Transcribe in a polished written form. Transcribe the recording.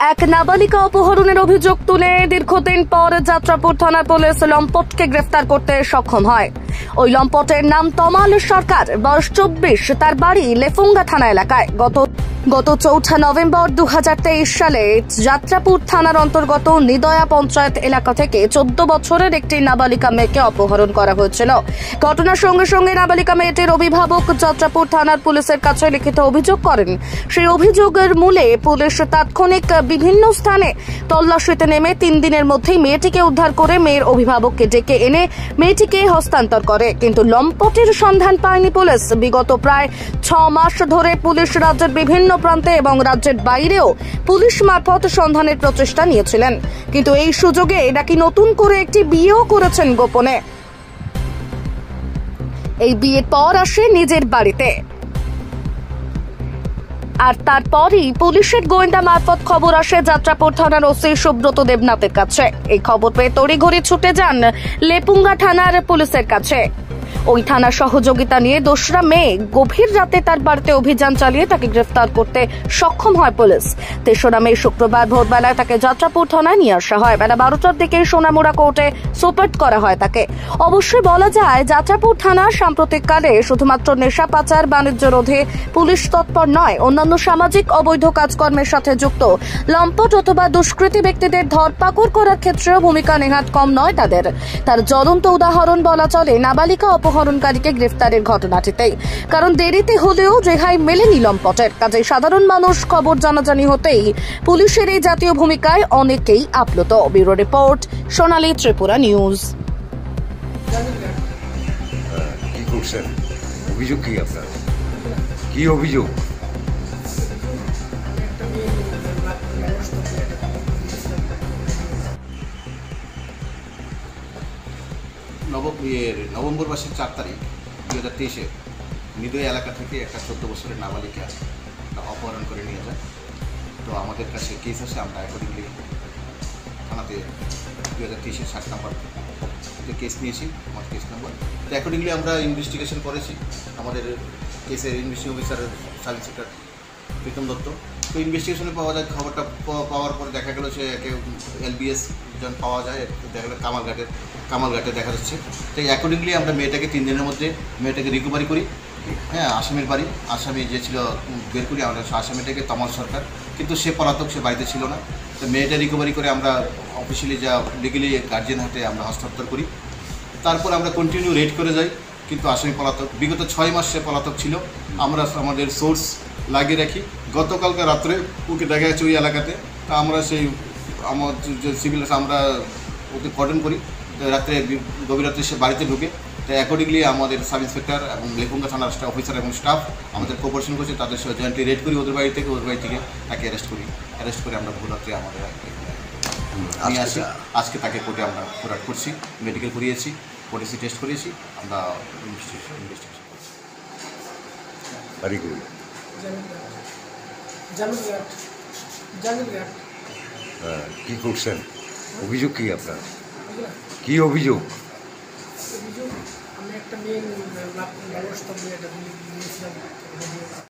এক নাবালিকা অপহরণের অভিযোগ তুলে দীর্ঘদিন পর যাত্রাপুর থানার পুলিশ লম্পটকে গ্রেফতার করতে সক্ষম হয়। ওই লম্পটের নাম তমাল সরকার, বয়স 24, তার বাড়ি লেফুঙ্গা থানা এলাকায়। গত 4 নভেম্বর 2023 সালে যাত্রাপুর থানার অন্তর্গত নিদয়া পঞ্চায়েত এলাকা থেকে 14 বছরের একটি নাবালিকা মেয়েকে অপহরণ করা হয়েছিল। ঘটনার সঙ্গে সঙ্গে নাবালিকা মেয়েটির অভিভাবক যাত্রাপুর থানার পুলিশের কাছে লিখিত অভিযোগ করেন। সেই অভিযোগের মূলে পুলিশ তাৎক্ষণিক বিভিন্ন স্থানে তল্লাশিতে নেমে 3 দিনের মধ্যেই মেয়েটিকে উদ্ধার করে মেয়ের অভিভাবককে ডেকে এনে মেয়েটিকে হস্তান্তর করে। কিন্তু লম্পটের সন্ধান পায়নি পুলিশ। বিগত প্রায় 6 মাস ধরে পুলিশ রাজ্যের বিভিন্ন প্রান্তে এবং রাজ্যের বাইরেও পুলিশ মারফত সন্ধানের প্রচেষ্টা নিয়েছিলেন, কিন্তু এই সুযোগে নাকি নতুন করে একটি বিয়েও করেছেন গোপনে। এই বিয়ের পর আসে নিজের বাড়িতে, আর তারপরই পুলিশের গোয়েন্দা মারফত খবর আসে যাত্রাপুর থানার ওসি সুব্রত দেবনাথের কাছে। এই খবর পেয়ে তড়িঘড়ি ছুটে যান লেপুঙ্গা থানার পুলিশের কাছে। ওই থানার সহযোগিতা নিয়ে 2রা মে গভীর রাতে তার বাড়িতে অভিযান চালিয়ে তাকে গ্রেফতার করতে সক্ষম হয় পুলিশ। 3রা মে শুক্রবার ভোরবেলায় তাকে যাত্রাপুর থানায় নিয়ে আসা হয়। বেলা 12টার দিকে সোনামুড়া কোর্টে সোপর্দ করা হয় তাকে। অবশ্যই বলা যায়, যাত্রাপুর থানা সাম্প্রতিককালে শুধুমাত্র নেশা পাচার বাণিজ্য রোধে পুলিশ তৎপর নয়, অন্যান্য সামাজিক অবৈধ কাজকর্মের সাথে যুক্ত লম্পট অথবা দুষ্কৃতী ব্যক্তিদের ধরপাকড় করার ক্ষেত্রেও ভূমিকা নেহাত কম নয় তাদের। তার জ্বলন্ত উদাহরণ বলা চলে নাবালিকা অপহরণকারীকে গ্রেফতারের ঘটনাটিতেই, কারণ দেরিতে হলেও রেহাই মেলেনি লম্পটের। কাজে সাধারণ মানুষ খবর জানাজানি হতেই পুলিশের এই জাতীয় ভূমিকায় অনেকেই আপ্লুত। ব্যুরো রিপোর্ট, সোনালী ত্রিপুরা নিউজ। কি করছেন? অভিযোগ কি আপনার? কি অভিযোগ? নভেম্বর মাসের 4 তারিখ 2023-এ নিদয়া এলাকা থেকে একটা 14 বছরের নাবালিকা অপহরণ করে নিয়ে যায়। তো আমাদের কাছে কেস আসে, আমরা অ্যাকর্ডিংলি থানাতে 2023-এর 7 নম্বর কেস নিয়েছি, আমার কেস নাম্বার। তো অ্যাকর্ডিংলি আমরা ইনভেস্টিগেশন করেছি। আমাদের কেসের investigation officer sub inspector Pritam Dutta. তো ইনভেস্টিগেশনে পাওয়া যায়, খবরটা পাওয়ার পরে দেখা গেল সে একে LBS জন পাওয়া যায়, দেখা গেলো কামালঘাটে দেখা যাচ্ছে। তো অ্যাকর্ডিংলি আমরা মেয়েটাকে 3 দিনের মধ্যে মেয়েটাকে রিকভারি করি। হ্যাঁ, আসামির বাড়ি, আসামি যে ছিল বের করি আমরা আসামিটাকে, তমাল সরকার, কিন্তু সে পলাতক, সে বাড়িতে ছিল না। তো মেয়েটা রিকভারি করে আমরা অফিসিয়ালি যা লিগেলি গার্জিয়ান হাতে আমরা হস্তান্তর করি। তারপর আমরা কন্টিনিউ রেড করে যাই, কিন্তু আসামি পলাতক। বিগত 6 মাস সে পলাতক ছিল। আমরা আমাদের সোর্স লাগিয়ে রাখি। গতকালকে রাত্রে ওকে দেখা যাচ্ছে ওই এলাকাতে। তা আমরা সেই আমার যে সিভিল আমরা ওকে কর্ডন করি। তো রাত্রে গভীর রাত্রে সে বাড়িতে ঢুকে। তো অ্যাকর্ডিংলি আমাদের সাব ইন্সপেক্টর এবং লেপুঙ্গা থানার অফিসার এবং স্টাফ আমাদের কোঅপারেশন করছে, তাদের সাথে জয়েন্টলি রেড করি ওদের বাড়ি থেকে। ওদের বাড়ি থেকে তাকে অ্যারেস্ট করে আমরা ভোর রাত্রে আমাদের নিয়ে আসি। আজকে তাকে কোর্টে আমরা ফরওয়ার্ড করছি, মেডিকেল করিয়েছি, পলিসি টেস্ট করিয়েছি, আমরা ইনভেস্টিগেশন করছি। কি করছেন? অভিযোগ কি আপনার? কি অভিযোগ? আমি একটা মেয়ে